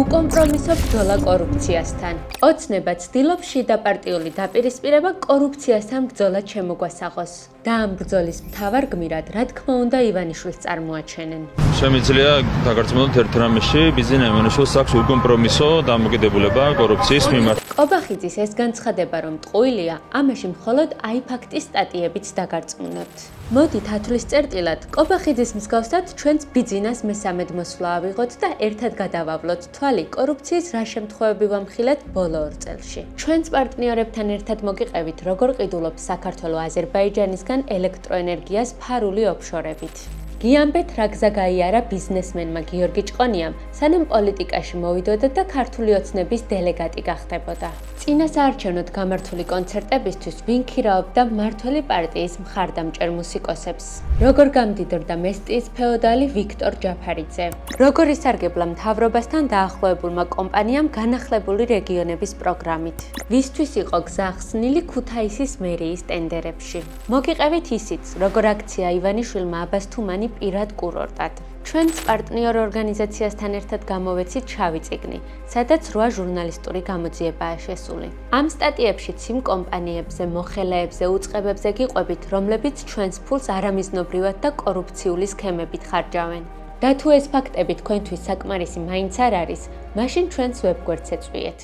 უკომპრომისო ბრძოლა კორუფციასთან. ოცნება ცდილობს შიდა პარტიული დაპირისპირება კორუფციასთან ბრძოლად შემოგვასაღოს. და ამ ბრძოლის მთავარ გმირად, რა თქმა უნდა, ივანიშვილს წარმოაჩენენ. შემიძლია დაგარწმუნოთ ერთ რამეში, ბიზნეს ივანიშვილს აქვს უკომპრომისო დამოკიდებულება კორუფციის მიმართ. კობახიძის ეს განცხადება, რომ ტყუილია, ამაში მხოლოდ აიფაქტის სტატიებიც დაგარწმუნოთ. მოდით ათვლის წერტილად, კობახიძის მსგავსად ჩვენც ბიძინას მესამედ მოსვლა ავიღოთ და ერთად გადავავლოთ თვალი კორუფციის რა შემთხვევები ვამხილეთ ბოლო 2 წელში. ჩვენც პარტნიორებთან ერთად მოგიყევით, როგორ ყიდულობს საქართველო აზერბაიჯანისგან ელექტროენერგიას ფარული ოფშორებით. გიამბეთ რა გზა გაიარა ბიზნესმენმა გიორგი ჭყონიამ, სანამ პოლიტიკაში მოვიდოდა და ქართული ოცნების დელეგატი გახდებოდა. წინა საარჩევნოდ გამართული კონცერტებისთვის ვინ ქირაობდა მმართველი პარტიის მხარდამჭერ მუსიკოსებს. როგორ გამდიდრდა მესტიის ფეოდალი ვიქტორ ჯაფარიძე. როგორ ისარგებლა მთავრობასთან დაახლოებულმა კომპანიამ განახლებული რეგიონების პროგრამით. ვისთვის იყო გზა ხსნილი ქუთაისის მერიის ტენდერებში. მოგიყევით ისიც, როგორ აქცია ივანიშვილმა აბასთუმანი პირად კურორტად. ჩვენც პარტნიორ ორგანიზაციასთან ერთად გამოვეცით შავი წიგნი, სადაც 8 ჟურნალისტური გამოძიებაა შესული. ამ სტატიებშიც იმ კომპანიებზე, მოხელეებზე, უწყებებზე გიყვებით, რომლებიც ჩვენს ფულს არამიზნობრივად და კორუფციული სქემებით ხარჯავენ. და თუ ეს ფაქტები თქვენთვის საკმარისი მაინც არ არის, მაშინ ჩვენს ვებგვერდს ეწვიეთ.